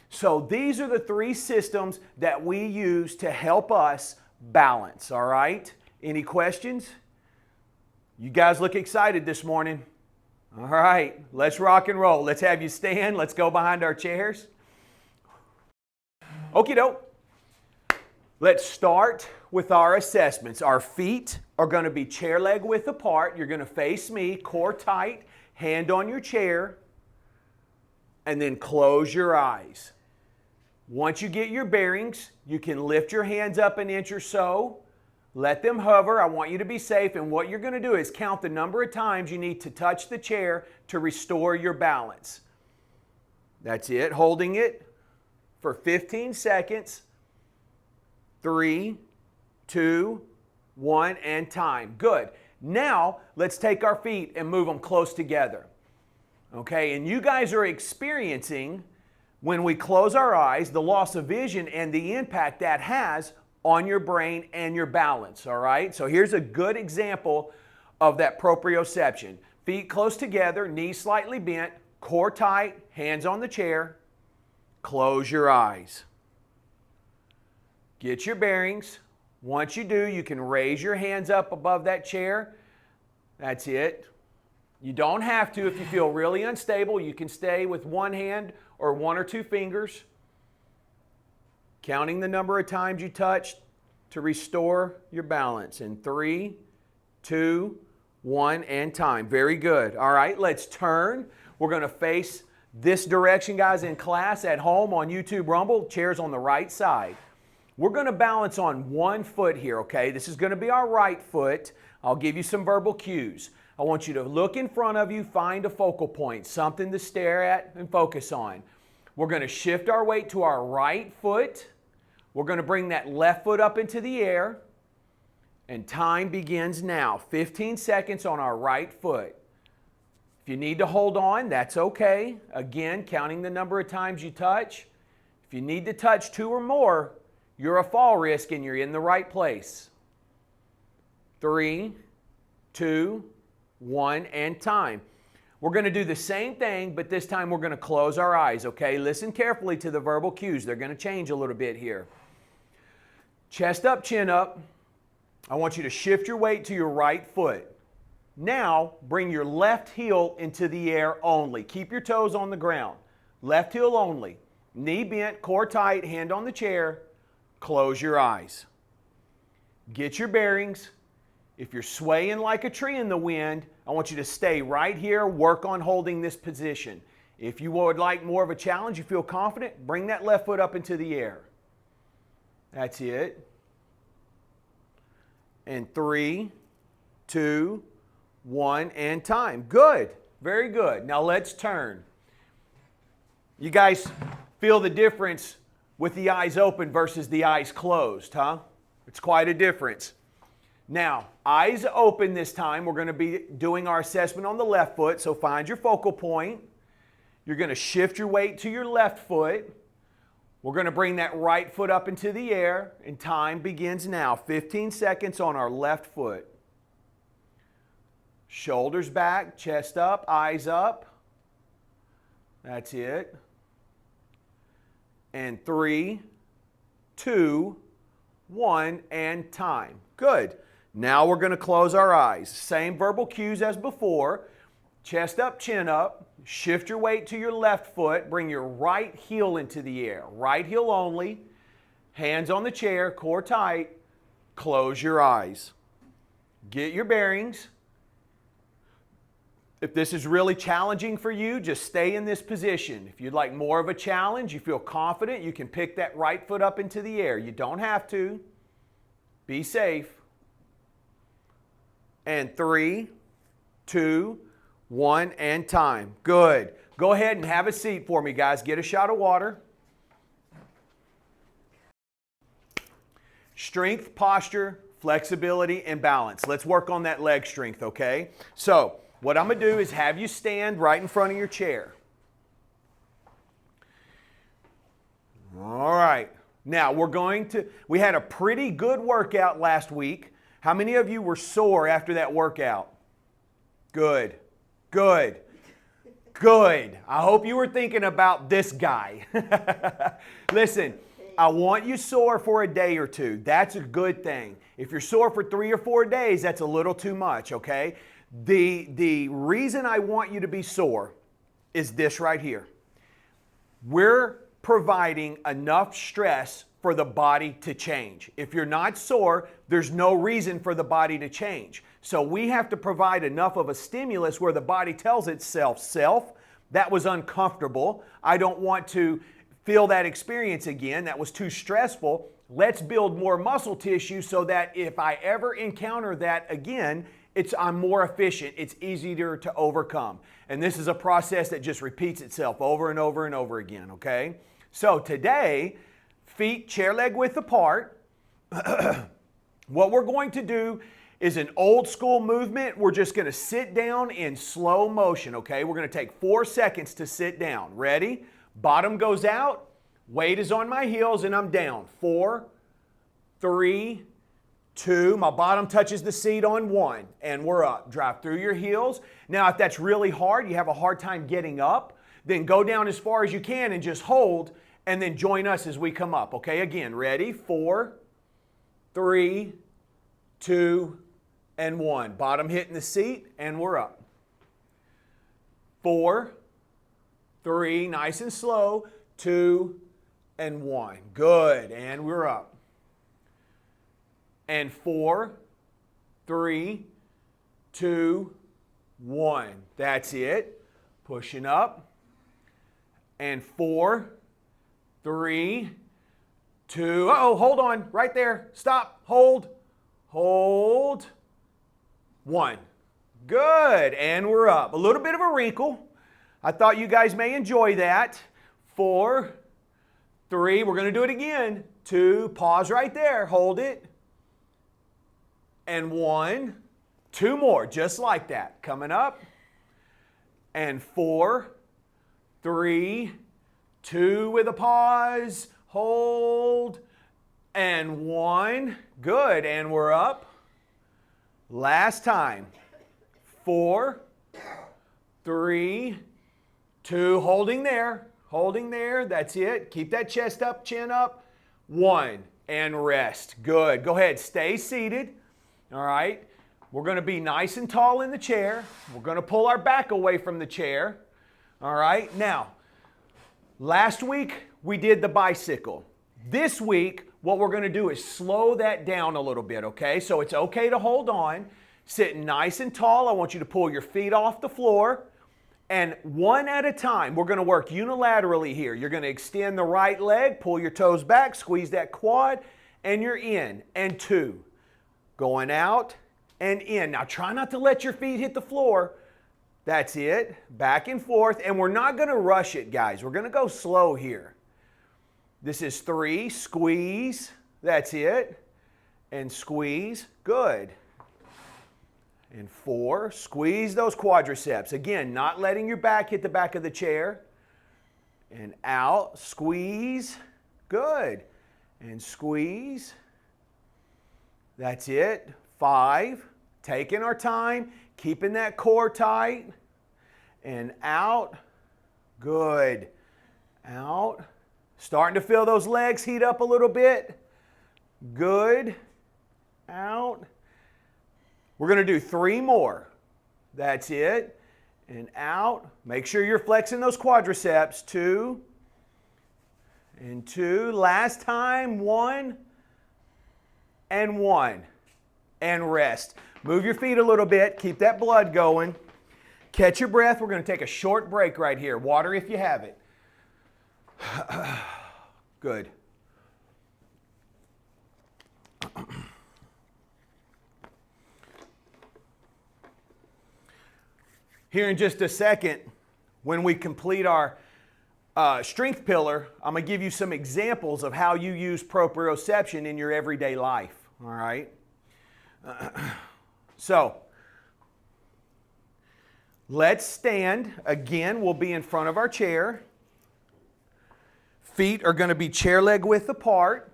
So these are the three systems that we use to help us balance, all right? Any questions? You guys look excited this morning. All right, let's rock and roll. Let's have you stand. Let's go behind our chairs. Okie doke. Let's start with our assessments. Our feet are going to be chair leg width apart. You're going to face me, core tight, hand on your chair, and then close your eyes. Once you get your bearings, you can lift your hands up an inch or so. Let them hover. I want you to be safe. And what you're going to do is count the number of times you need to touch the chair to restore your balance. That's it. Holding it for 15 seconds. 3, 2, 1, and time. Good. Now, let's take our feet and move them close together. Okay, and you guys are experiencing, when we close our eyes, the loss of vision and the impact that has on your brain and your balance, all right? So here's a good example of that proprioception. Feet close together, knees slightly bent, core tight, hands on the chair. Close your eyes. Get your bearings. Once you do, you can raise your hands up above that chair. That's it. You don't have to. If you feel really unstable, you can stay with one hand or one or two fingers, counting the number of times you touched to restore your balance. In 3, 2, 1, and time. Very good. All right, let's turn. We're going to face this direction, guys, in class, at home, on YouTube Rumble. Chairs on the right side. We're going to balance on one foot here, okay? This is going to be our right foot. I'll give you some verbal cues. I want you to look in front of you, find a focal point, something to stare at and focus on. We're going to shift our weight to our right foot. We're going to bring that left foot up into the air. And time begins now. 15 seconds on our right foot. If you need to hold on, that's okay. Again, counting the number of times you touch. If you need to touch 2 or more, you're a fall risk and you're in the right place. 3, 2, 1, and time. We're going to do the same thing, but this time we're going to close our eyes, okay? Listen carefully to the verbal cues. They're going to change a little bit here. Chest up, chin up. I want you to shift your weight to your right foot. Now, bring your left heel into the air only. Keep your toes on the ground. Left heel only. Knee bent, core tight, hand on the chair. Close your eyes. Get your bearings. If you're swaying like a tree in the wind, I want you to stay right here, work on holding this position. If you would like more of a challenge, you feel confident, bring that left foot up into the air. That's it. And 3, 2, 1, and time. Good. Very good. Now let's turn. You guys feel the difference with the eyes open versus the eyes closed, huh? It's quite a difference. Now, eyes open this time. We're going to be doing our assessment on the left foot, so find your focal point. You're going to shift your weight to your left foot. We're going to bring that right foot up into the air, and time begins now. 15 seconds on our left foot. Shoulders back, chest up, eyes up. That's it. And 3, 2, 1, and time. Good. Now we're going to close our eyes. Same verbal cues as before. Chest up, chin up. Shift your weight to your left foot. Bring your right heel into the air. Right heel only. Hands on the chair, core tight. Close your eyes. Get your bearings. If this is really challenging for you, just stay in this position. If you'd like more of a challenge, you feel confident, you can pick that right foot up into the air. You don't have to. Be safe. And 3, 2, 1, and time. Good. Go ahead and have a seat for me, guys. Get a shot of water. Strength, posture, flexibility, and balance. Let's work on that leg strength, okay? So, what I'm going to do is have you stand right in front of your chair. All right. Now, we had a pretty good workout last week. How many of you were sore after that workout? Good. Good. Good. I hope you were thinking about this guy. Listen, I want you sore for a day or two. That's a good thing. If you're sore for 3 or 4 days, that's a little too much, okay? The reason I want you to be sore is this right here. We're providing enough stress for the body to change. If you're not sore, there's no reason for the body to change. So we have to provide enough of a stimulus where the body tells itself, that was uncomfortable. I don't want to feel that experience again. That was too stressful. Let's build more muscle tissue so that if I ever encounter that again, I'm more efficient. It's easier to overcome. And this is a process that just repeats itself over and over and over again, okay? So today, feet chair leg width apart. What we're going to do is an old school movement. We're just going to sit down in slow motion, okay? We're going to take 4 seconds to sit down. Ready? Bottom goes out, weight is on my heels, and I'm down. 4, 3, 2, my bottom touches the seat on 1, and we're up. Drive through your heels. Now, if that's really hard, you have a hard time getting up, then go down as far as you can and just hold, and then join us as we come up, okay? Again, ready? 4, 3, 2, and 1. Bottom hitting the seat, and we're up. 4, 3, nice and slow, 2, and 1. Good, and we're up. And 4, 3, 2, 1. That's it. Pushing up. And 4, 3, 2. Uh-oh, hold on. Right there. Stop. Hold. Hold. 1. Good. And we're up. A little bit of a wrinkle. I thought you guys may enjoy that. 4, 3. We're going to do it again. 2. Pause right there. Hold it. And 1. 2 more. Just like that. Coming up. And 4, 3, 2 with a pause. Hold. And 1. Good. And we're up. Last time. 4, 3, 2. Holding there. Holding there. That's it. Keep that chest up, chin up. 1. And rest. Good. Go ahead. Stay seated. All right. We're going to be nice and tall in the chair. We're going to pull our back away from the chair. All right. Now, last week we did the bicycle. This week, what we're going to do is slow that down a little bit, okay? So it's okay to hold on. Sit nice and tall. I want you to pull your feet off the floor. And one at a time, we're going to work unilaterally here. You're going to extend the right leg, pull your toes back, squeeze that quad, and you're in. And 2. Going out and in. Now try not to let your feet hit the floor. That's it. Back and forth. And we're not going to rush it, guys. We're going to go slow here. This is 3. Squeeze. That's it. And squeeze. Good. And 4. Squeeze those quadriceps. Again, not letting your back hit the back of the chair. And out. Squeeze. Good. And squeeze. That's it. 5. Taking our time. Keeping that core tight. And out. Good. Out. Starting to feel those legs heat up a little bit. Good. Out. We're going to do 3 more. That's it. And out. Make sure you're flexing those quadriceps. 2. And 2. Last time. 1. And 1. And rest. Move your feet a little bit. Keep that blood going. Catch your breath. We're going to take a short break right here. Water if you have it. Good. Here in just a second, when we complete our strength pillar, I'm going to give you some examples of how you use proprioception in your everyday life. All right? So, let's stand. Again, we'll be in front of our chair. Feet are going to be chair leg width apart.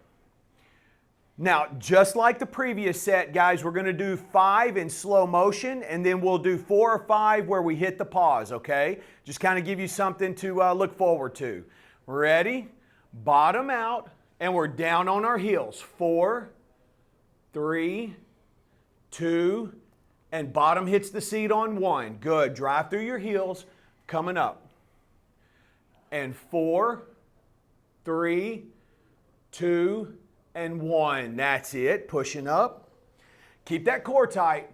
Now, just like the previous set, guys, we're going to do 5 in slow motion, and then we'll do 4 or 5 where we hit the pause, okay? Just kind of give you something to look forward to. Ready? Bottom out, and we're down on our heels. 4, 3, 2, and bottom hits the seat on 1. Good. Drive through your heels, coming up. And 4, 3, 2, and 1. That's it. Pushing up. Keep that core tight.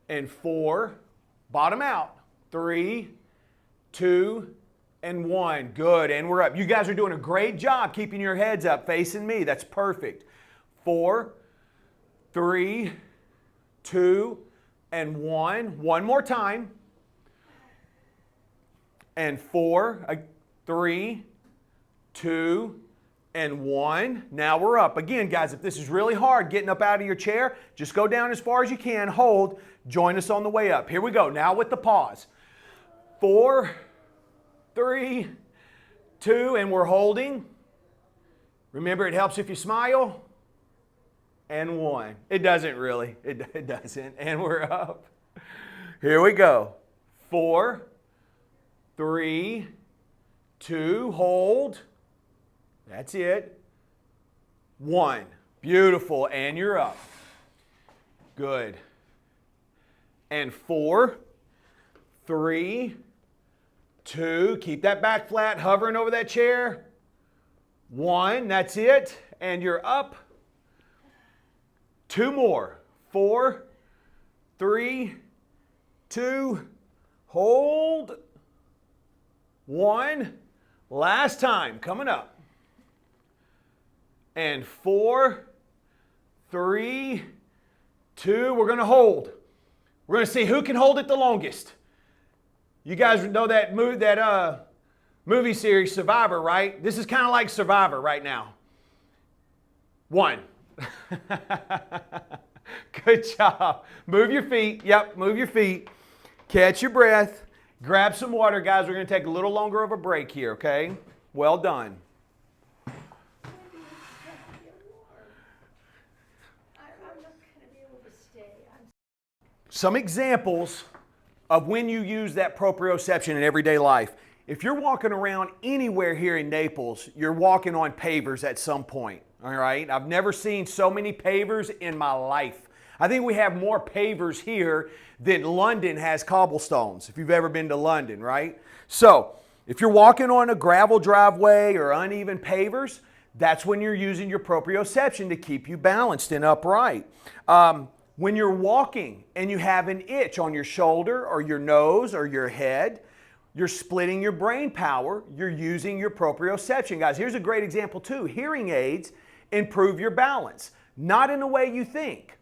And 4, bottom out. 3, 2, and 1. Good. And we're up. You guys are doing a great job keeping your heads up, facing me. That's perfect. 4, 3, 2, and 1. One more time. And 4, 3, 2, and 1. Now we're up. Again, guys, if this is really hard getting up out of your chair, just go down as far as you can. Hold. Join us on the way up. Here we go. Now with the pause. 4, 3, 2, and we're holding. Remember, it helps if you smile. And 1. It doesn't really. It doesn't. And we're up. Here we go. 4, 3, 2, hold. That's it. 1. Beautiful. And you're up. Good. And 4, 3, 2. Keep that back flat, hovering over that chair. 1. That's it. And you're up. 2 more. 4, 3, 2. Hold. 1. Last time. Coming up. And 4, 3, 2, we're going to hold. We're going to see who can hold it the longest. You guys know that movie series Survivor, right? This is kind of like Survivor right now. 1. Good job. Move your feet. Yep, move your feet. Catch your breath. Grab some water, guys. We're going to take a little longer of a break here, okay? Well done. Some examples of when you use that proprioception in everyday life. If you're walking around anywhere here in Naples, you're walking on pavers at some point, all right? I've never seen so many pavers in my life. I think we have more pavers here than London has cobblestones, if you've ever been to London, right? So, if you're walking on a gravel driveway or uneven pavers, that's when you're using your proprioception to keep you balanced and upright. When you're walking and you have an itch on your shoulder or your nose or your head, you're splitting your brain power. You're using your proprioception. Guys, here's a great example too. Hearing aids improve your balance, not in the way you think.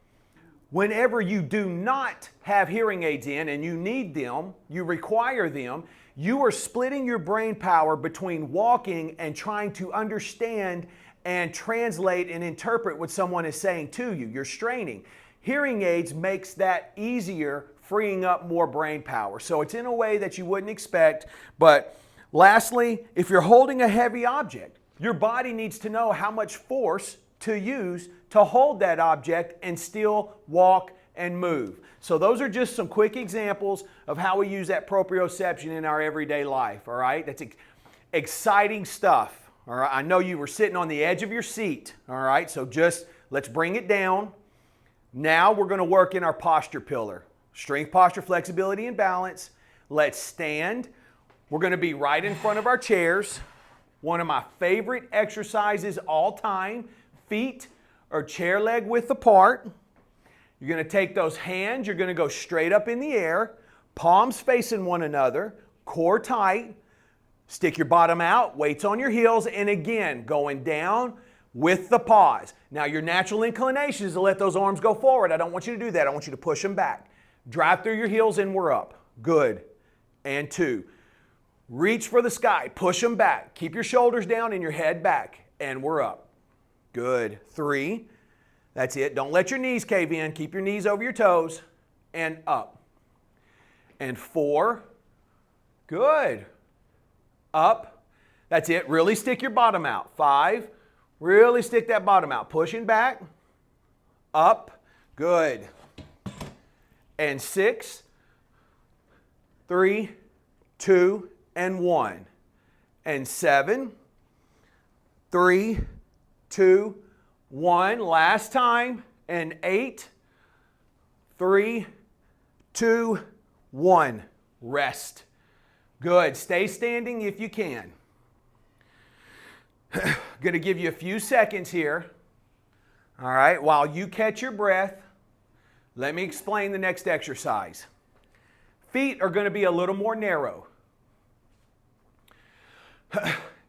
Whenever you do not have hearing aids in and you need them, you require them, you are splitting your brain power between walking and trying to understand and translate and interpret what someone is saying to you. You're straining. Hearing aids makes that easier, freeing up more brain power. So it's in a way that you wouldn't expect. But lastly, if you're holding a heavy object, your body needs to know how much force to use to hold that object and still walk and move. So those are just some quick examples of how we use that proprioception in our everyday life, all right? That's exciting stuff, all right? I know you were sitting on the edge of your seat, all right? So just let's bring it down. Now we're going to work in our posture pillar. Strength, posture, flexibility, and balance. Let's stand. We're going to be right in front of our chairs. One of my favorite exercises all time. Feet or chair leg width apart. You're going to take those hands. You're going to go straight up in the air. Palms facing one another. Core tight. Stick your bottom out. Weights on your heels. And again, going down with the pause. Now your natural inclination is to let those arms go forward. I don't want you to do that. I want you to push them back. Drive through your heels and we're up. Good. And 2. Reach for the sky. Push them back. Keep your shoulders down and your head back. And we're up. Good. 3. That's it. Don't let your knees cave in. Keep your knees over your toes. And up. And 4. Good. Up. That's it. Really stick your bottom out. 5. Really stick that bottom out. Pushing back, up, good. And 6, 3, 2, and 1. And 7, 3, 2, 1. Last time. And 8, 3, 2, 1. Rest. Good. Stay standing if you can. Going to give you a few seconds here. All right. While you catch your breath, let me explain the next exercise. Feet are going to be a little more narrow.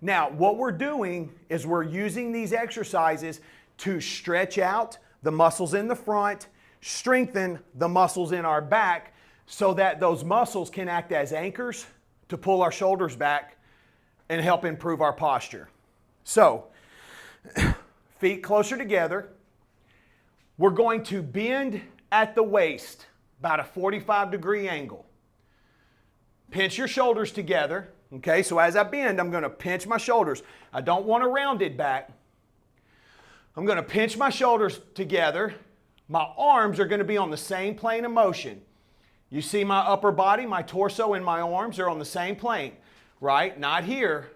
Now, what we're doing is we're using these exercises to stretch out the muscles in the front, strengthen the muscles in our back, so that those muscles can act as anchors to pull our shoulders back and help improve our posture. So, feet closer together. We're going to bend at the waist, about a 45-degree angle. Pinch your shoulders together. Okay, so as I bend, I'm going to pinch my shoulders. I don't want a rounded back. I'm going to pinch my shoulders together. My arms are going to be on the same plane of motion. You see my upper body, my torso, and my arms are on the same plane, right? Not here,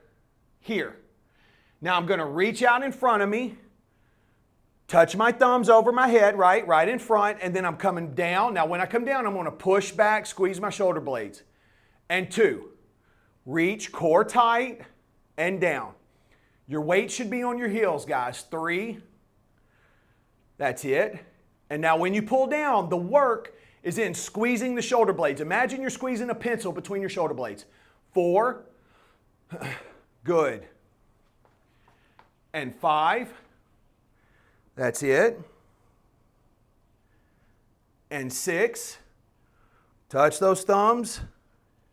here. Now I'm going to reach out in front of me, touch my thumbs over my head, right in front, and then I'm coming down. Now when I come down, I'm going to push back, squeeze my shoulder blades. And 2, reach core tight and down. Your weight should be on your heels, guys. 3, that's it. And now when you pull down, the work is in squeezing the shoulder blades. Imagine you're squeezing a pencil between your shoulder blades. 4, good. And 5, that's it. And 6, touch those thumbs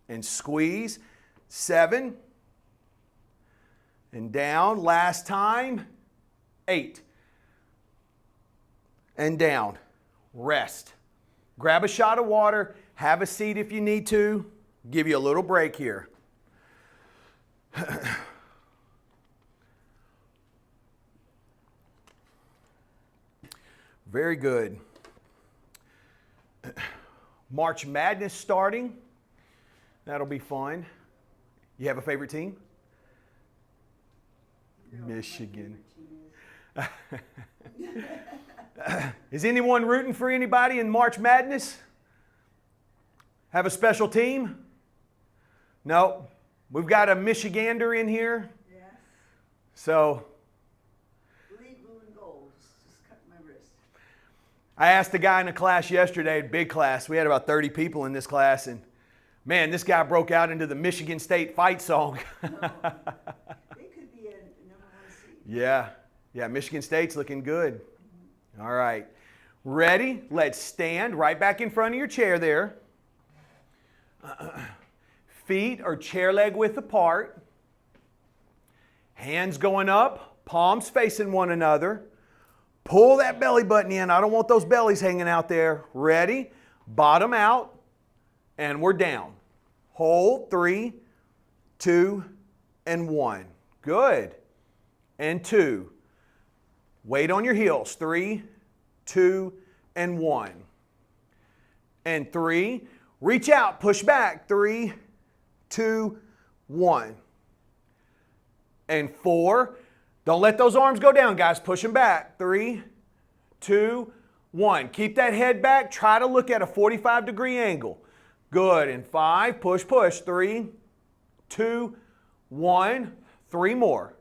and squeeze. 7, and down. Last time. 8, and down. Rest. Grab a shot of water. Have a seat if you need to. Give you a little break here. Very good. March Madness starting. That'll be fun. You have a favorite team? Michigan. Is anyone rooting for anybody in March Madness? Have a special team? No. We've got a Michigander in here. Yes. So. Bleed blue and gold. Just cut my wrist. I asked a guy in a class yesterday, a big class. We had about 30 people in this class, and man, this guy broke out into the Michigan State fight song. They could be a #1 seed. Yeah, Michigan State's looking good. All right. Ready? Let's stand right back in front of your chair there. Feet are chair leg width apart. Hands going up, palms facing one another. Pull that belly button in. I don't want those bellies hanging out there. Ready? Bottom out. And we're down. Hold. 3, 2, and 1. Good. And 2. Weight on your heels. 3, 2, and 1. And 3. Reach out. Push back. 3, 2, 1. And 4. Don't let those arms go down, guys. Push them back. 3, 2, 1. Keep that head back. Try to look at a 45-degree angle. Good. And 5. Push, push. 3, 2, 1. 3 more.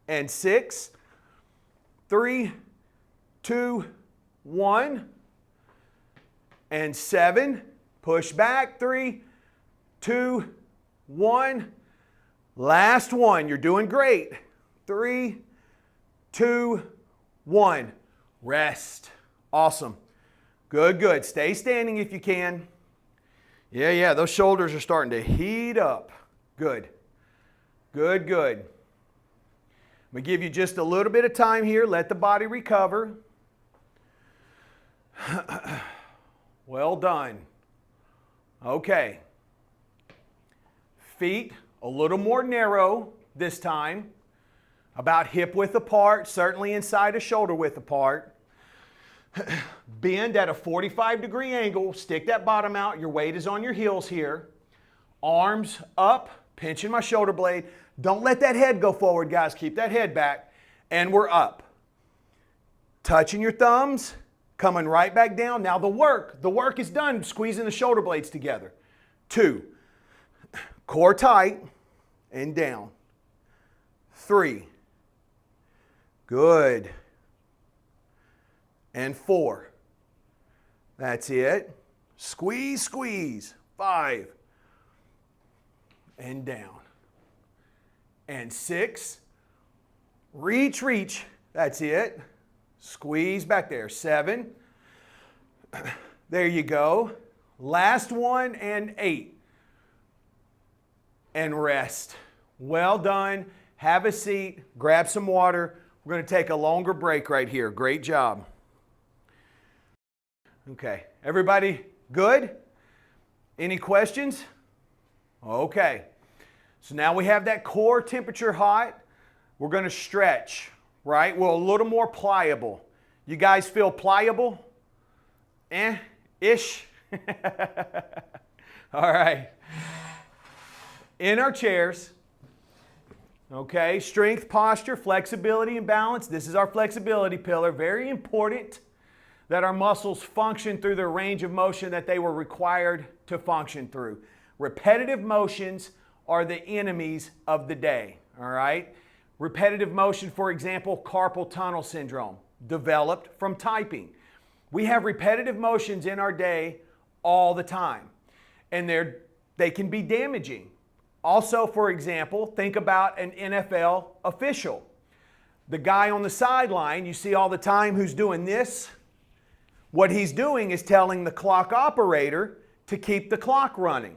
And 6. 3, 2, 1. And 7. Push back. 3, 2, 1. Last one. You're doing great. 3, 2, 1. Rest. Awesome. Good, good. Stay standing if you can. Yeah, those shoulders are starting to heat up. Good. Good, good. I'm going to give you just a little bit of time here. Let the body recover. Well done. Okay. Feet a little more narrow this time. about hip width apart, certainly inside of shoulder width apart. Bend at a 45-degree angle, stick that bottom out, your weight is on your heels here. Arms up, pinching my shoulder blade. Don't let that head go forward, guys. Keep that head back. And we're up. Touching your thumbs, coming right back down. Now the work is done squeezing the shoulder blades together. 2, core tight and down. 3, good. And 4, that's it. Squeeze, squeeze. 5, and down. And 6, reach, reach. That's it. Squeeze back there. 7, there you go. Last one, and 8. And rest. Well done. Have a seat. Grab some water. We're going to take a longer break right here. Great job. Okay. Everybody good? Any questions? Okay. So now we have that core temperature hot. We're going to stretch, right? We're a little more pliable. You guys feel pliable? Ish? All right. In our chairs. Okay, strength, posture, flexibility, and balance. This is our flexibility pillar. Very important that our muscles function through the range of motion that they were required to function through. Repetitive motions are the enemies of the day, all right? Repetitive motion, for example, carpal tunnel syndrome, developed from typing. We have repetitive motions in our day all the time, and they can be damaging. Also, for example, think about an NFL official. The guy on the sideline you see all the time who's doing this. What he's doing is telling the clock operator to keep the clock running.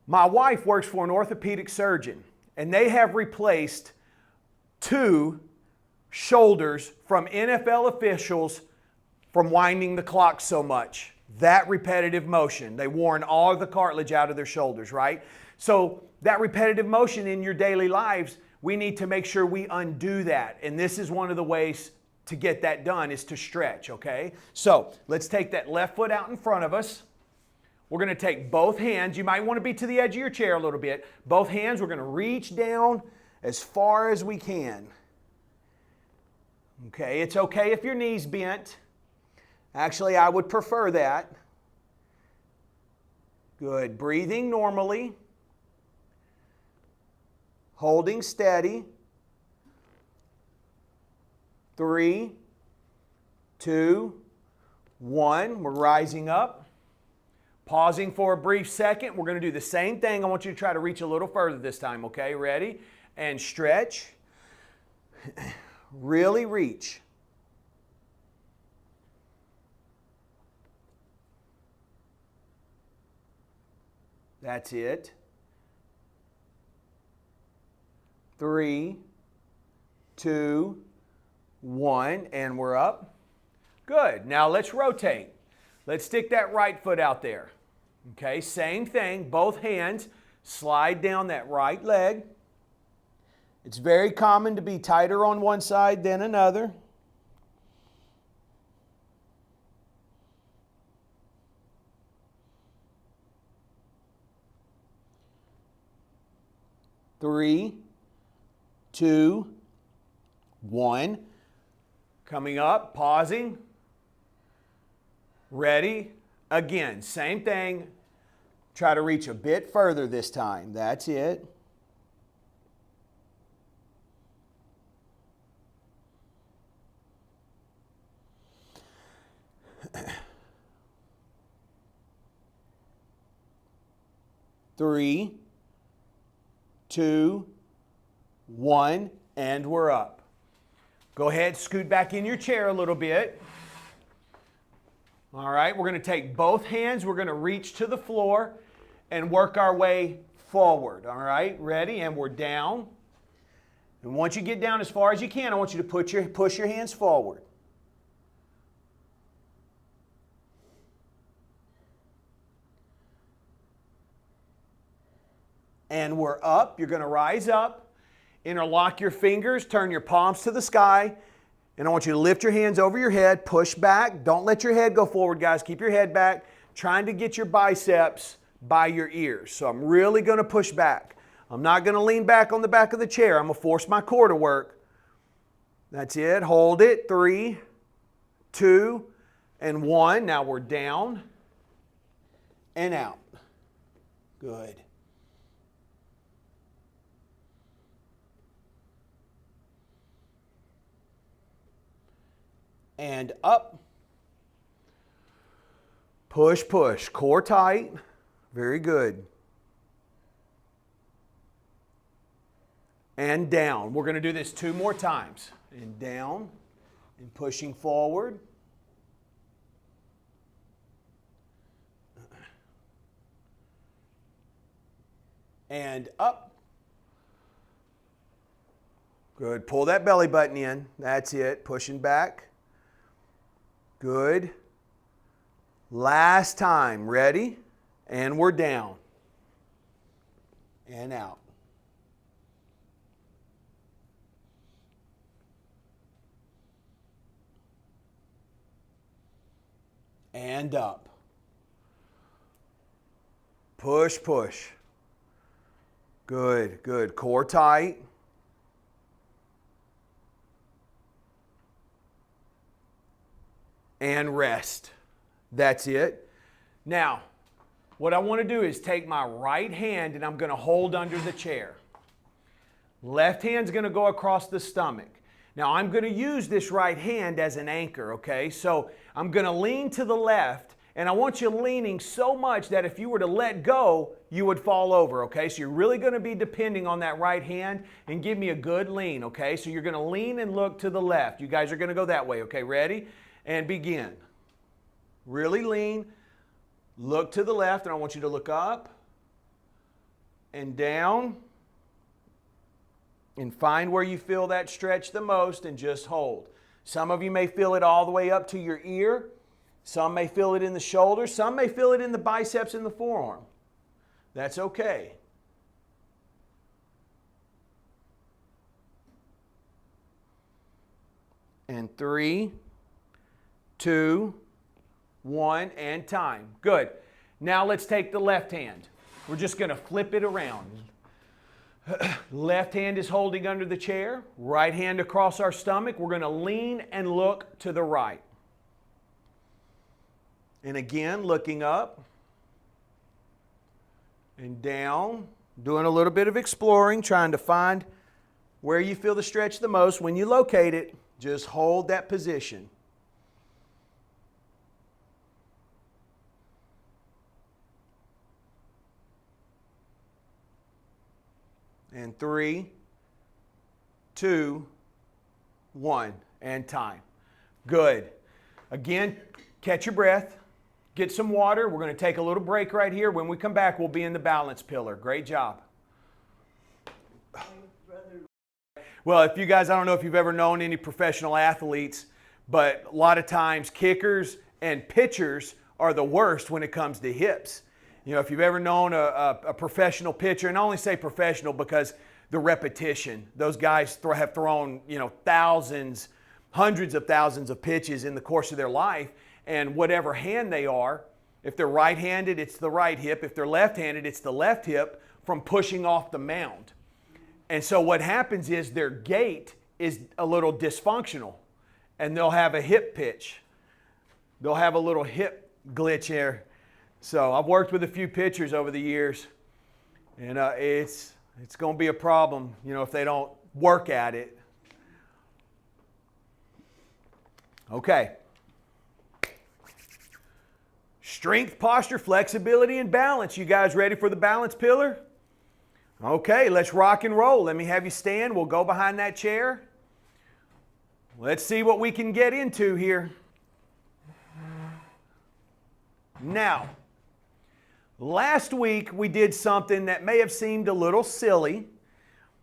My wife works for an orthopedic surgeon, and they have replaced 2 shoulders from NFL officials from winding the clock so much. That repetitive motion. They worn all the cartilage out of their shoulders, right? So that repetitive motion in your daily lives, we need to make sure we undo that. And this is one of the ways to get that done is to stretch, okay? So let's take that left foot out in front of us. We're going to take both hands. You might want to be to the edge of your chair a little bit. Both hands, we're going to reach down as far as we can. Okay, it's okay if your knee's bent. Actually, I would prefer that. Good. Breathing normally. Holding steady. 3, 2, 1. We're rising up. Pausing for a brief second. We're going to do the same thing. I want you to try to reach a little further this time, okay? Ready? And stretch. Really reach. That's it. 3, 2, 1, and we're up. Good. Now let's rotate. Let's stick that right foot out there. Okay, same thing. Both hands slide down that right leg. It's very common to be tighter on one side than another. Three, 2, 1. Coming up, pausing. Ready. Again, same thing. Try to reach a bit further this time. That's it. Three, 2, 1, and we're up. Go ahead, scoot back in your chair a little bit. All right, we're going to take both hands, we're going to reach to the floor and work our way forward. All right, ready? And we're down. And once you get down as far as you can, I want you to push your hands forward. And we're up. You're going to rise up. Interlock your fingers, turn your palms to the sky, and I want you to lift your hands over your head, push back. Don't let your head go forward, guys. Keep your head back, trying to get your biceps by your ears. So I'm really going to push back. I'm not going to lean back on the back of the chair. I'm going to force my core to work. That's it. Hold it. 3, 2, and 1. Now we're down and out. Good. And up. Push, push. Core tight. Very good. And down. We're going to do this 2 more times. And down. And pushing forward. And up. Good. Pull that belly button in. That's it. Pushing back. Good. Last time. Ready? And we're down. And out. And up. Push, push. Good, good. Core tight. And rest. That's it. Now, what I want to do is take my right hand and I'm going to hold under the chair. Left hand's going to go across the stomach. Now, I'm going to use this right hand as an anchor, okay? So I'm going to lean to the left, and I want you leaning so much that if you were to let go, you would fall over, okay? So you're really going to be depending on that right hand, and give me a good lean, okay? So you're going to lean and look to the left. You guys are going to go that way, okay? Ready? And begin. Really lean. Look to the left, and I want you to look up and down. And find where you feel that stretch the most and just hold. Some of you may feel it all the way up to your ear. Some may feel it in the shoulder. Some may feel it in the biceps and the forearm. That's okay. And 3, 2, 1, and time. Good. Now let's take the left hand. We're just going to flip it around. Left hand is holding under the chair. Right hand across our stomach. We're going to lean and look to the right. And again, looking up and down. Doing a little bit of exploring, trying to find where you feel the stretch the most. When you locate it, just hold that position. And 3, 2, 1, and time. Good. Again, catch your breath. Get some water. We're going to take a little break right here. When we come back, we'll be in the balance pillar. Great job. Well, if you guys, I don't know if you've ever known any professional athletes, but a lot of times kickers and pitchers are the worst when it comes to hips. You know, if you've ever known a professional pitcher, and I only say professional because the repetition, those guys have thrown, thousands, hundreds of thousands of pitches in the course of their life, and whatever hand they are, if they're right-handed, it's the right hip. If they're left-handed, it's the left hip from pushing off the mound. And so what happens is their gait is a little dysfunctional, and they'll have a hip pitch. They'll have a little hip glitch here. So I've worked with a few pitchers over the years, and it's going to be a problem, if they don't work at it. Okay. Strength, posture, flexibility, and balance. You guys ready for the balance pillar? Okay, let's rock and roll. Let me have you stand. We'll go behind that chair. Let's see what we can get into here. Now, last week we did something that may have seemed a little silly,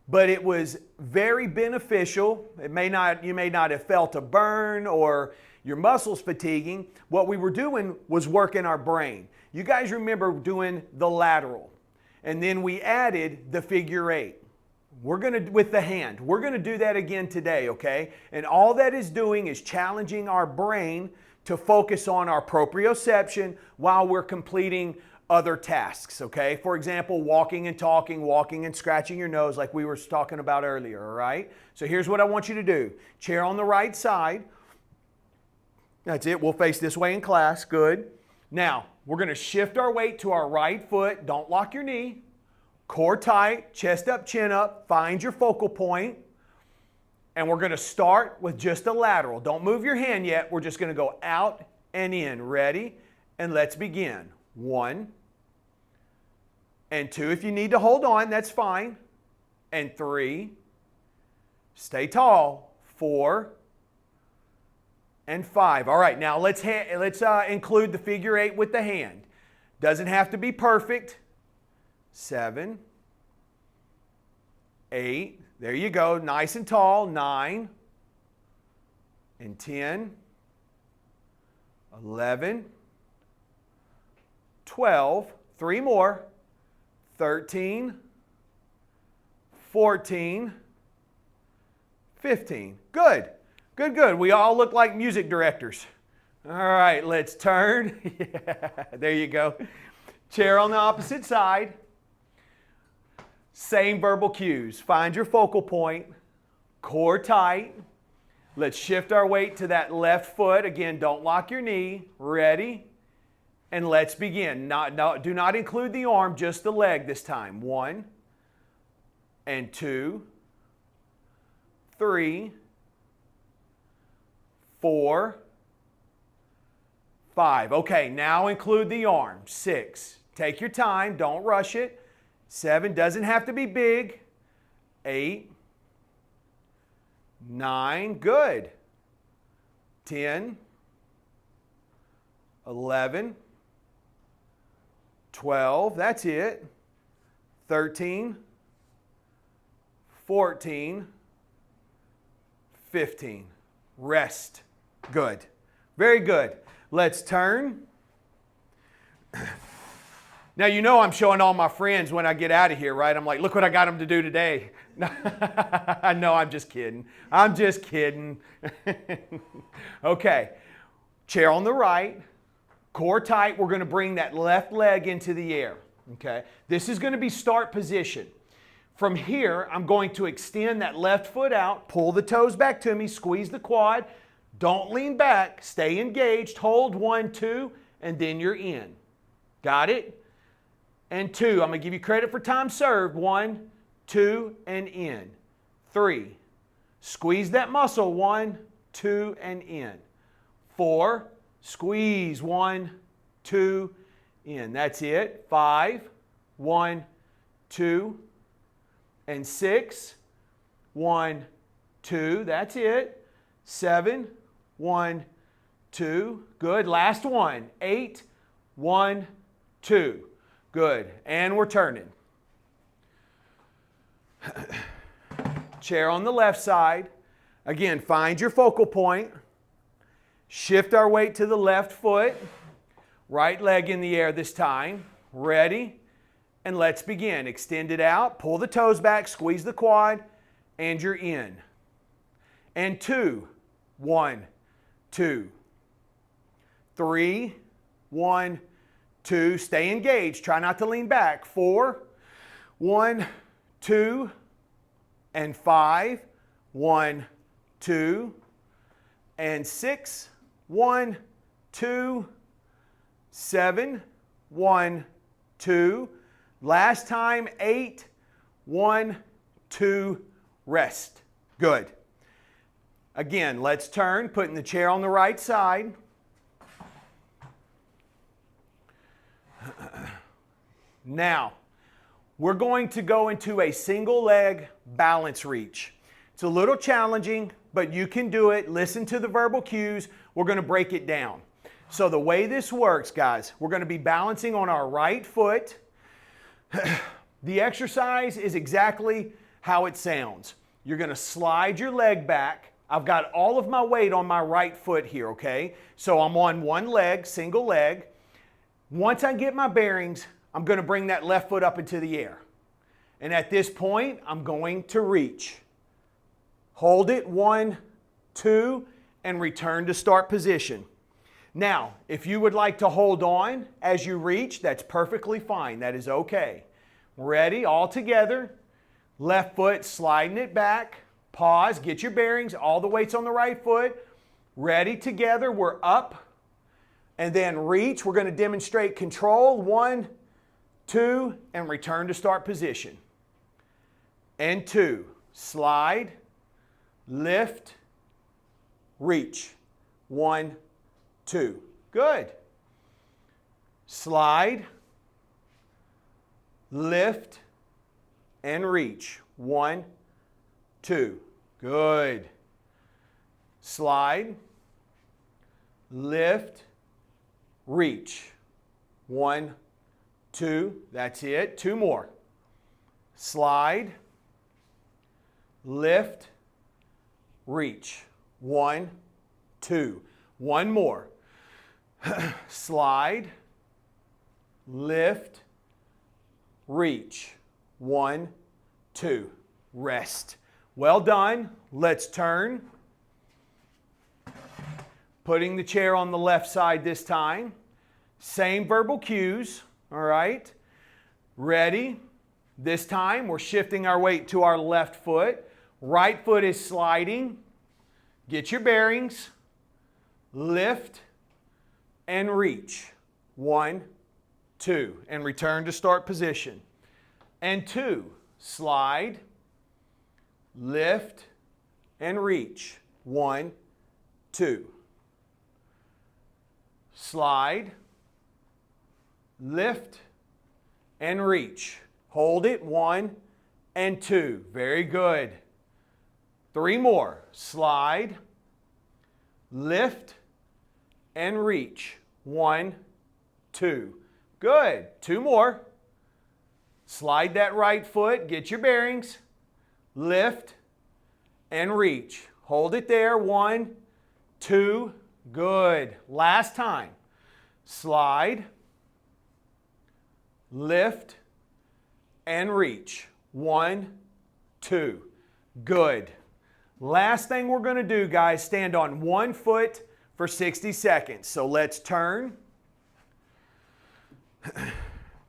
but it was very beneficial. You may not have felt a burn or your muscles fatiguing. What we were doing was working our brain. You guys remember doing the lateral, and then we added the figure 8. with the hand. We're going to do that again today, okay? And all that is doing is challenging our brain to focus on our proprioception while we're completing other tasks, okay? For example, walking and talking, walking and scratching your nose like we were talking about earlier, all right? So here's what I want you to do. Chair on the right side. That's it. We'll face this way in class. Good. Now, we're going to shift our weight to our right foot. Don't lock your knee. Core tight, chest up, chin up. Find your focal point. And we're going to start with just a lateral. Don't move your hand yet. We're just going to go out and in. Ready? And let's begin. 1 and 2. If you need to hold on, that's fine. And 3. Stay tall. 4 and 5. All right, now let's include the figure 8 with the hand. Doesn't have to be perfect. 7, 8. There you go. Nice and tall. 9 and 10, 11, 12. 3 more. 13, 14, 15. Good. Good, good. We all look like music directors. All right, let's turn. Yeah, there you go. Chair on the opposite side. Same verbal cues. Find your focal point. Core tight. Let's shift our weight to that left foot. Again, don't lock your knee. Ready? And let's begin. Do not include the arm, just the leg this time. 1 and 2, 3, 4, 5. Okay, now include the arm. 6. Take your time. Don't rush it. 7. Doesn't have to be big. 8. 9. Good. 10. 11. 12. That's it. 13. 14. 15. Rest. Good. Very good. Let's turn. Now, you know I'm showing all my friends when I get out of here, right? I'm like, look what I got them to do today. No, I'm just kidding. I'm just kidding. Okay. Chair on the right. Core tight. We're going to bring that left leg into the air. Okay. This is going to be start position. From here, I'm going to extend that left foot out, pull the toes back to me, squeeze the quad. Don't lean back. Stay engaged. Hold 1, 2, and then you're in. Got it? And 2. I'm going to give you credit for time served. 1, 2, and in. 3. Squeeze that muscle. 1, 2, and in. 4. Squeeze. 1, 2, in. That's it. 5. 1, 2, and 6. 1, 2. That's it. 7. 1, 2. Good. Last one. 8. 1, 2. Good. And we're turning. Chair on the left side. Again, find your focal point. Shift our weight to the left foot. Right leg in the air this time. Ready? And let's begin. Extend it out. Pull the toes back. Squeeze the quad. And you're in. And 2. 1, 2. 3. 1, 2. Stay engaged. Try not to lean back. 4. 1, 2. And 5. 1, 2. And 6. 1, 2. 7. 1, 2. Last time. 8. 1, 2. Rest. Good. Again, let's turn, putting the chair on the right side. Now, we're going to go into a single leg balance reach. It's a little challenging, but you can do it. Listen to the verbal cues. We're going to break it down. So the way this works, guys, we're going to be balancing on our right foot. The exercise is exactly how it sounds. You're going to slide your leg back. I've got all of my weight on my right foot here, okay? So I'm on one leg, single leg. Once I get my bearings, I'm going to bring that left foot up into the air. And at this point, I'm going to reach. Hold it, 1, 2, and return to start position. Now, if you would like to hold on as you reach, that's perfectly fine. That is okay. Ready? All together. Left foot, sliding it back. Pause, get your bearings. All the weight's on the right foot. Ready? Together. We're up. And then reach. We're going to demonstrate control. 1, 2, and return to start position. And 2. Slide, lift, reach. 1, 2. Good. Slide, lift, and reach. 1, 2. Good. Slide, lift, reach. 1, 2. That's it. 2 more. Slide, lift, reach. 1, 2. 1 more. Slide, lift, reach. 1, 2. Rest. Well done. Let's turn. Putting the chair on the left side this time. Same verbal cues. All right. Ready? This time we're shifting our weight to our left foot. Right foot is sliding. Get your bearings. Lift and reach. 1, 2. And return to start position. And 2. Slide, lift, and reach. 1, 2. Slide, lift, and reach. Hold it. 1 and 2. Very good. 3 more. Slide, lift, and reach. 1, 2. Good. 2 more. Slide that right foot. Get your bearings. Lift and reach. Hold it there. 1, 2. Good. Last time. Slide, lift, and reach. 1, 2. Good. Last thing we're going to do, guys, stand on 1 foot for 60 seconds. So let's turn.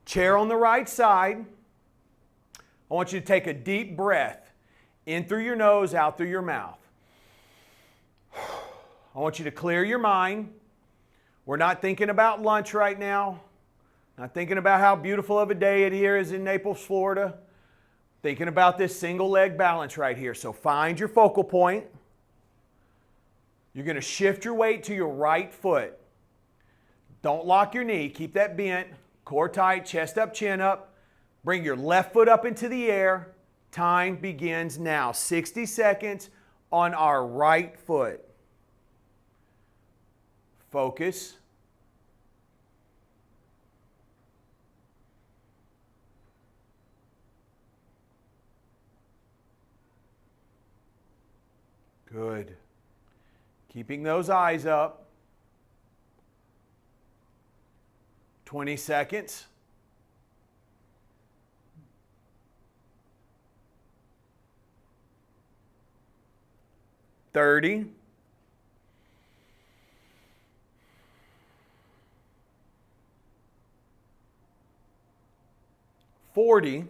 Chair on the right side. I want you to take a deep breath in through your nose, out through your mouth. I want you to clear your mind. We're not thinking about lunch right now. Not thinking about how beautiful of a day it here is in Naples, Florida. Thinking about this single leg balance right here. So find your focal point. You're going to shift your weight to your right foot. Don't lock your knee. Keep that bent. Core tight, chest up, chin up. Bring your left foot up into the air. Time begins now. 60 seconds on our right foot. Focus. Good. Keeping those eyes up. 20 seconds. 30. 40.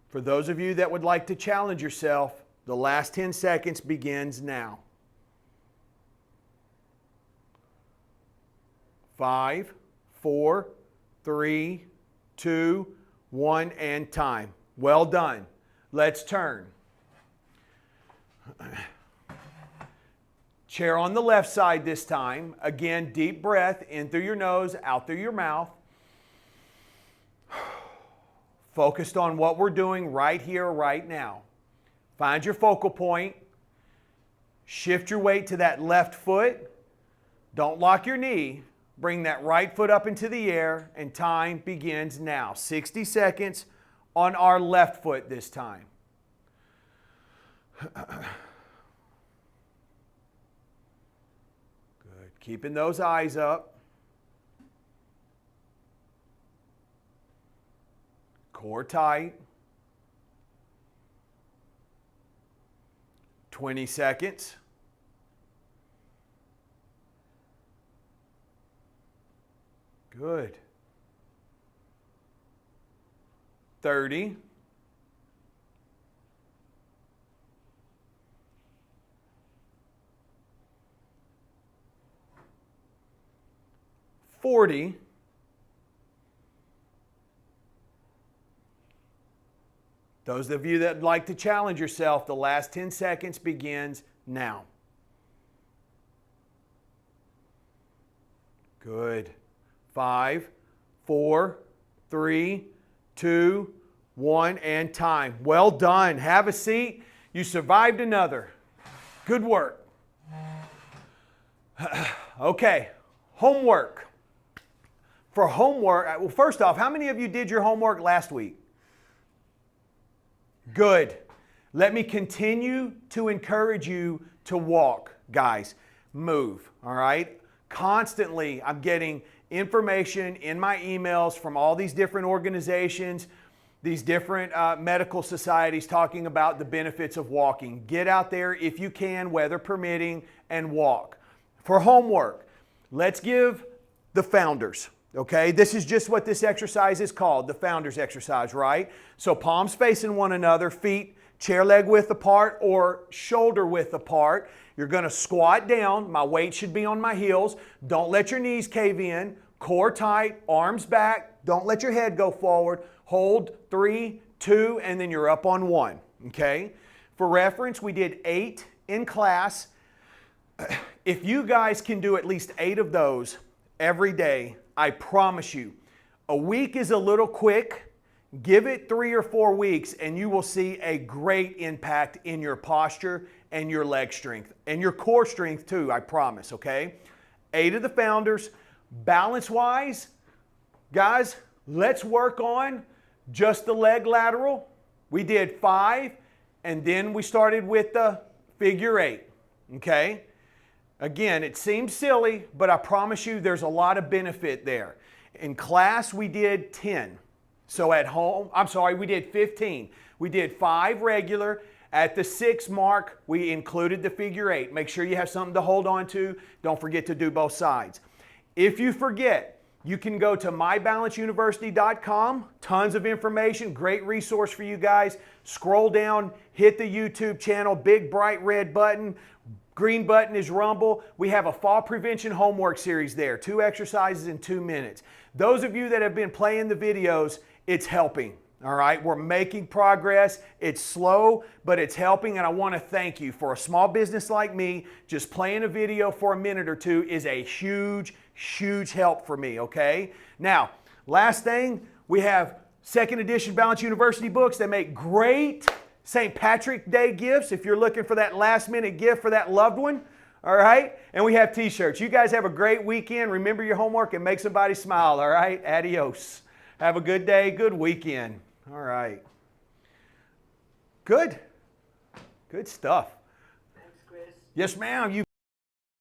'For those of you that would like to challenge yourself, the last 10 seconds begins now. 5, 4, 3, 2, 1, and time. Well done. Let's turn. Chair on the left side this time. Again, deep breath in through your nose, out through your mouth. Focused on what we're doing right here, right now. Find your focal point. Shift your weight to that left foot. Don't lock your knee. Bring that right foot up into the air, and time begins now. 60 seconds on our left foot this time. Good. Keeping those eyes up. Core tight. 20 seconds. Good. 30. 40. 'Those of you that like to challenge yourself, the last 10 seconds begins now. Good. 5, 4, 3, 2, 1, and time. Well done. Have a seat. You survived another. Good work. Okay, homework. For homework, well, first off, how many of you did your homework last week? Good. Let me continue to encourage you to walk, guys. Move, all right? Constantly, I'm getting information in my emails from all these different organizations, these different medical societies talking about the benefits of walking. Get out there if you can, weather permitting, and walk. For homework, let's give the founders, okay? This is just what this exercise is called, the founders exercise, right? So palms facing one another, feet chair leg width apart or shoulder width apart. You're going to squat down. My weight should be on my heels. Don't let your knees cave in. Core tight, arms back. Don't let your head go forward. Hold 3, 2, and then you're up on 1, okay? For reference, we did 8 in class. If you guys can do at least 8 of those every day, I promise you, a week is a little quick. Give it 3 or 4 weeks and you will see a great impact in your posture and your leg strength and your core strength too, I promise, okay? 8 of the founders. Balance-wise, guys, let's work on just the leg lateral. We did 5 and then we started with the figure 8, okay? Again, it seems silly, but I promise you there's a lot of benefit there. In class, we did 10. So at home, we did 15. We did 5 regular. At the 6 mark, we included the figure 8. Make sure you have something to hold on to. Don't forget to do both sides. If you forget, you can go to mybalanceuniversity.com. Tons of information, great resource for you guys. Scroll down, hit the YouTube channel, big bright red button. Green button is Rumble. We have a fall prevention homework series there. 2 exercises in 2 minutes. Those of you that have been playing the videos, it's helping. All right, we're making progress. It's slow, but it's helping, and I want to thank you. For a small business like me, just playing a video for a minute or 2 is a huge, huge help for me, okay? Now, last thing, we have 2nd edition Balance University books that make great St. Patrick's Day gifts if you're looking for that last-minute gift for that loved one, all right? And we have t-shirts. You guys have a great weekend. Remember your homework and make somebody smile, all right? Adios. Have a good day, good weekend. All right. Good. Good stuff. Thanks, Chris. Yes, ma'am. You